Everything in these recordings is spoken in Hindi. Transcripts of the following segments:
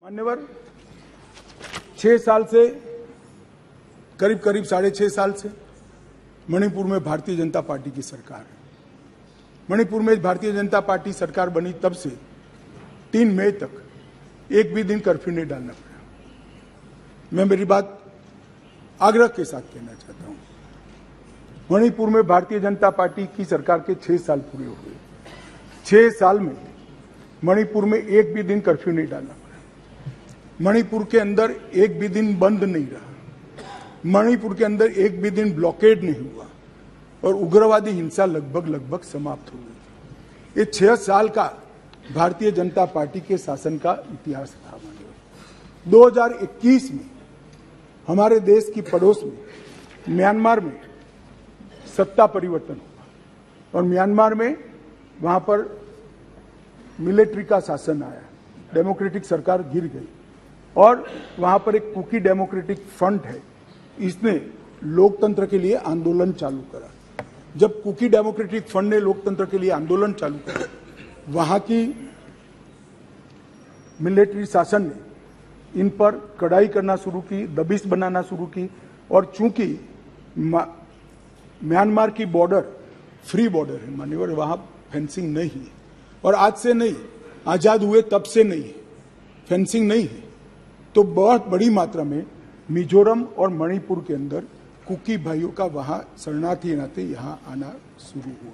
मान्यवर 6 साल से करीब 6.5 साल से मणिपुर में भारतीय जनता पार्टी की सरकार है। मणिपुर में भारतीय जनता पार्टी सरकार बनी तब से 3 मई तक एक भी दिन कर्फ्यू नहीं डालना पड़ा। मैं मेरी बात आग्रह के साथ कहना चाहता हूं। मणिपुर में भारतीय जनता पार्टी की सरकार के 6 साल पूरे हो गए। 6 साल में मणिपुर में एक भी दिन कर्फ्यू नहीं डालना पड़ा। मणिपुर के अंदर एक भी दिन बंद नहीं रहा। मणिपुर के अंदर एक भी दिन ब्लॉकेड नहीं हुआ और उग्रवादी हिंसा लगभग समाप्त हो गई। ये 6 साल का भारतीय जनता पार्टी के शासन का इतिहास था। 2021 में हमारे देश की पड़ोस में म्यांमार में सत्ता परिवर्तन हुआ और म्यांमार में वहां पर मिलिट्री का शासन आया, डेमोक्रेटिक सरकार गिर गई और वहां पर एक कुकी डेमोक्रेटिक फ्रंट है, इसने लोकतंत्र के लिए आंदोलन चालू करा। जब कुकी डेमोक्रेटिक फ्रंट ने लोकतंत्र के लिए आंदोलन चालू करा, वहां की मिलिट्री शासन ने इन पर कड़ाई करना शुरू की, दबिश बनाना शुरू की और चूंकि म्यांमार की बॉर्डर फ्री बॉर्डर है मान्यवर, वहां फेंसिंग नहीं है और आज से नहीं, आजाद हुए तब से नहीं है, फेंसिंग नहीं है, तो बहुत बड़ी मात्रा में मिजोरम और मणिपुर के अंदर कुकी भाइयों का वहां शरणार्थी नाते यहां आना शुरू हुआ।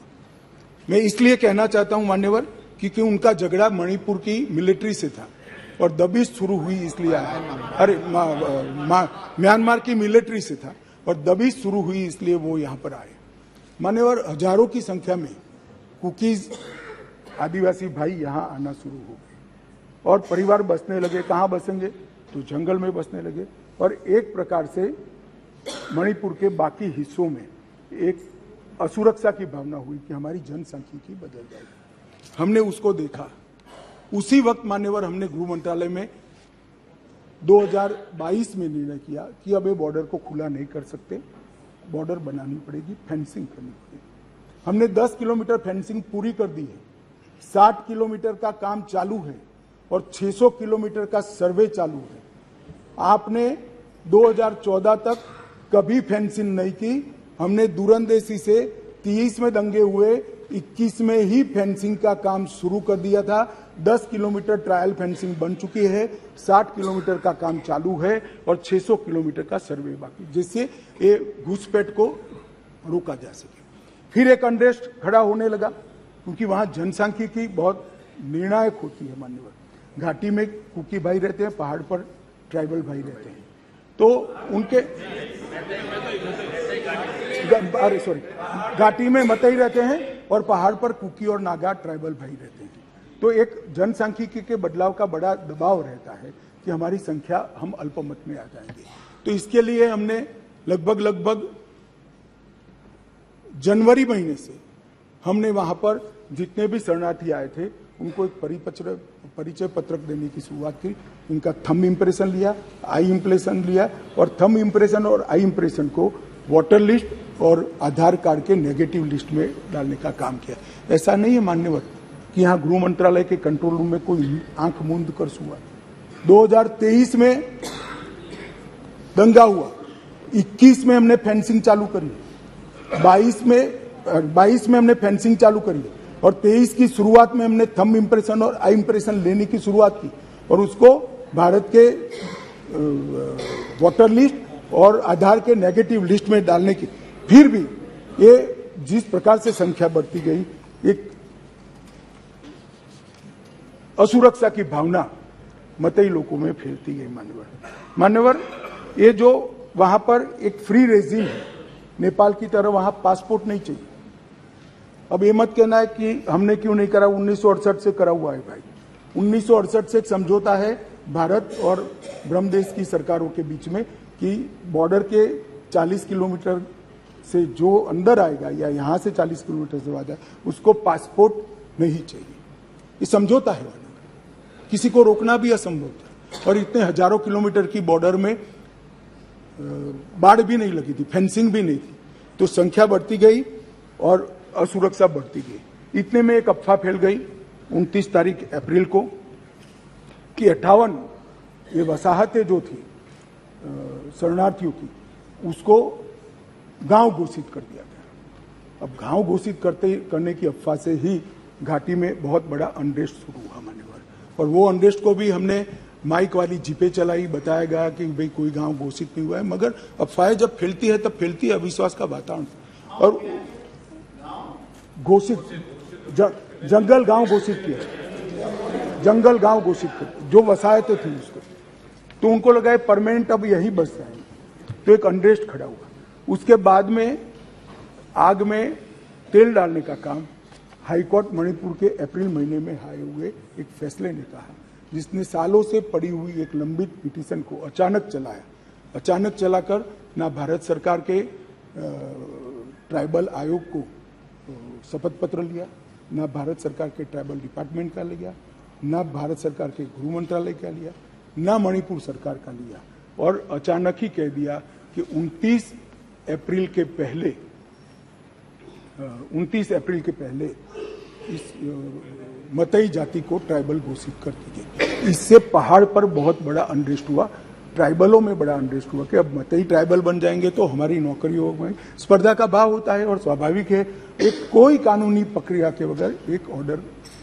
मैं इसलिए कहना चाहता हूं मान्यवर, क्योंकि उनका झगड़ा मणिपुर की मिलिट्री से था और दबिश शुरू हुई इसलिए म्यांमार की मिलिट्री से था और दबिश शुरू हुई इसलिए वो यहां पर आए। मान्यवर, हजारों की संख्या में कुकीज आदिवासी भाई यहां आना शुरू हो गए और परिवार बसने लगे। कहां बसेंगे? तो जंगल में बसने लगे और एक प्रकार से मणिपुर के बाकी हिस्सों में एक असुरक्षा की भावना हुई कि हमारी जनसांख्यिकी बदल जाएगी। हमने उसको देखा। उसी वक्त मान्यवर हमने गृह मंत्रालय में 2022 में निर्णय किया कि अब ये बॉर्डर को खुला नहीं कर सकते, बॉर्डर बनानी पड़ेगी, फेंसिंग करनी पड़ेगी। हमने 10 किलोमीटर फेंसिंग पूरी कर दी है, 60 किलोमीटर का काम चालू है और 600 किलोमीटर का सर्वे चालू है। आपने 2014 तक कभी फेंसिंग नहीं की। हमने दूरंदेशी से 30 में दंगे हुए, 21 में ही फेंसिंग का काम शुरू कर दिया था। 10 किलोमीटर ट्रायल फेंसिंग बन चुकी है, 60 किलोमीटर का काम चालू है और 600 किलोमीटर का सर्वे बाकी, जिससे ये घुसपैठ को रोका जा सके। फिर एक अनरेस्ट खड़ा होने लगा क्योंकि वहां जनसांख्यिकी बहुत निर्णायक होती है मान्यवर। घाटी में कुकी भाई रहते हैं, पहाड़ पर ट्राइबल भाई रहते हैं, तो उनके घाटी में मतई रहते हैं और पहाड़ पर कुकी और नागा ट्राइबल भाई रहते हैं। तो एक जनसांख्यिकी के बदलाव का बड़ा दबाव रहता है कि हमारी संख्या, हम अल्पमत में आ जाएंगे। तो इसके लिए हमने लगभग जनवरी महीने से हमने वहां पर जितने भी शरणार्थी आए थे उनको एक परिचय पत्रक देने की शुरुआत की। उनका थंब इंप्रेशन लिया, आई इंप्रेशन लिया और थंब इंप्रेशन और आई इंप्रेशन को वोटर लिस्ट और आधार कार्ड के नेगेटिव लिस्ट में डालने का काम किया। ऐसा नहीं है मान्यवर कि यहाँ गृह मंत्रालय के कंट्रोल रूम में कोई आंख मूंद कर हुआ। 2023 में दंगा हुआ, 21 में हमने फेंसिंग चालू करी, 22 में हमने फेंसिंग चालू करी और 23 की शुरुआत में हमने थंब इंप्रेशन और आई इंप्रेशन लेने की शुरुआत की और उसको भारत के वोटर लिस्ट और आधार के नेगेटिव लिस्ट में डालने की। फिर भी ये जिस प्रकार से संख्या बढ़ती गई, एक असुरक्षा की भावना मतई लोगों में फैलती गई मान्यवर। ये जो वहां पर एक फ्री रेजिम है, नेपाल की तरह वहां पासपोर्ट नहीं चाहिए। अब ये मत कहना है कि हमने क्यों नहीं करा, 1968 से करा हुआ है भाई। 1968 से एक समझौता है भारत और ब्रह्मदेश की सरकारों के बीच में कि बॉर्डर के 40 किलोमीटर से जो अंदर आएगा या यहां से 40 किलोमीटर से आ जाए उसको पासपोर्ट नहीं चाहिए। ये समझौता है, किसी को रोकना भी असंभव था। और इतने हजारों किलोमीटर की बॉर्डर में बाढ़ भी नहीं लगी थी, फेंसिंग भी नहीं थी, तो संख्या बढ़ती गई और असुरक्षा बढ़ती गई। इतने में एक अफवाह फैल गई 29 तारीख अप्रैल को कि 58 ये वसाहतें जो थी शरणार्थियों की, उसको गांव घोषित कर दिया गया। अब गांव घोषित करने की अफवाह से ही घाटी में बहुत बड़ा अनरेस्ट शुरू हुआ मान्यवर, और वो अनरेस्ट को भी हमने माइक वाली जीपे चलाई, बताया गया कि भाई कोई गांव घोषित नहीं हुआ है, मगर अफवाहें जब फैलती है तब फैलती है अविश्वास का वातावरण। और घोषित जंगल गांव घोषित किया, जंगल गांव घोषित कर, जो वसाहतें थी उसको, तो उनको लगा परमानेंट अब यही बस जाएंगे, तो एक अनरेस्ट खड़ा हुआ। उसके बाद में आग में तेल डालने का काम हाईकोर्ट मणिपुर के अप्रैल महीने में आए हुए एक फैसले ने कहा, जिसने सालों से पड़ी हुई एक लंबित पिटीशन को अचानक चलाया। अचानक चलाकर ना भारत सरकार के ट्राइबल आयोग को शपथ पत्र लिया, ना भारत सरकार के ट्राइबल डिपार्टमेंट का लिया, ना भारत सरकार के गृह मंत्रालय का लिया, ना मणिपुर सरकार का लिया, और अचानक ही कह दिया कि 29 अप्रैल के पहले इस मतई जाति को ट्राइबल घोषित कर दी गई। इससे पहाड़ पर बहुत बड़ा अनरेस्ट हुआ, ट्राइबलों में बड़ा अनरेस्ट हुआ कि अब मतई ट्राइबल बन जाएंगे तो हमारी नौकरियों में स्पर्धा का भाव होता है, और स्वाभाविक है एक कोई कानूनी प्रक्रिया के बगैर एक ऑर्डर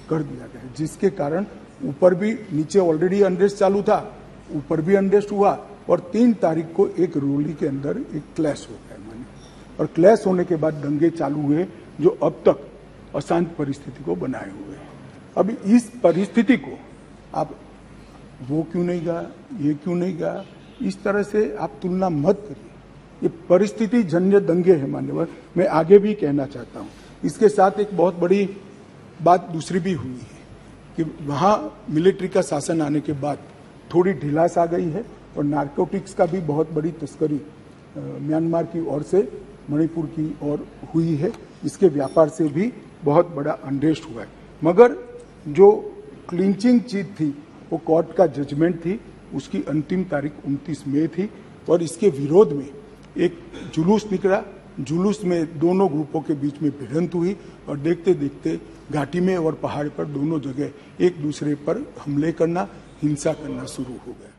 कर दिया गया, जिसके कारण ऊपर भी, नीचे ऑलरेडी अनरेस्ट चालू था, ऊपर भी अनरेस्ट हुआ, और 3 तारीख को एक रोली के अंदर एक क्लैश हो गया माने, और क्लैश होने के बाद दंगे चालू हुए जो अब तक अशांत परिस्थिति को बनाए हुए हैं। अब इस परिस्थिति को आप वो क्यों नहीं गया, ये क्यों नहीं गया, इस तरह से आप तुलना मत करिए। ये परिस्थिति जन्य दंगे है मान्यवर। मैं आगे भी कहना चाहता हूँ, इसके साथ एक बहुत बड़ी बात दूसरी भी हुई है कि वहाँ मिलिट्री का शासन आने के बाद थोड़ी ढिलास आ गई है, और नारकोटिक्स का भी बहुत बड़ी तस्करी म्यांमार की ओर से मणिपुर की ओर हुई है। इसके व्यापार से भी बहुत बड़ा अनरेस्ट हुआ है, मगर जो क्लिंचिंग चीज थी वो कोर्ट का जजमेंट थी, उसकी अंतिम तारीख 29 मई थी, और इसके विरोध में एक जुलूस निकला। जुलूस में दोनों ग्रुपों के बीच में भिड़ंत हुई, और देखते देखते घाटी में और पहाड़ पर दोनों जगह एक दूसरे पर हमले करना, हिंसा करना शुरू हो गया।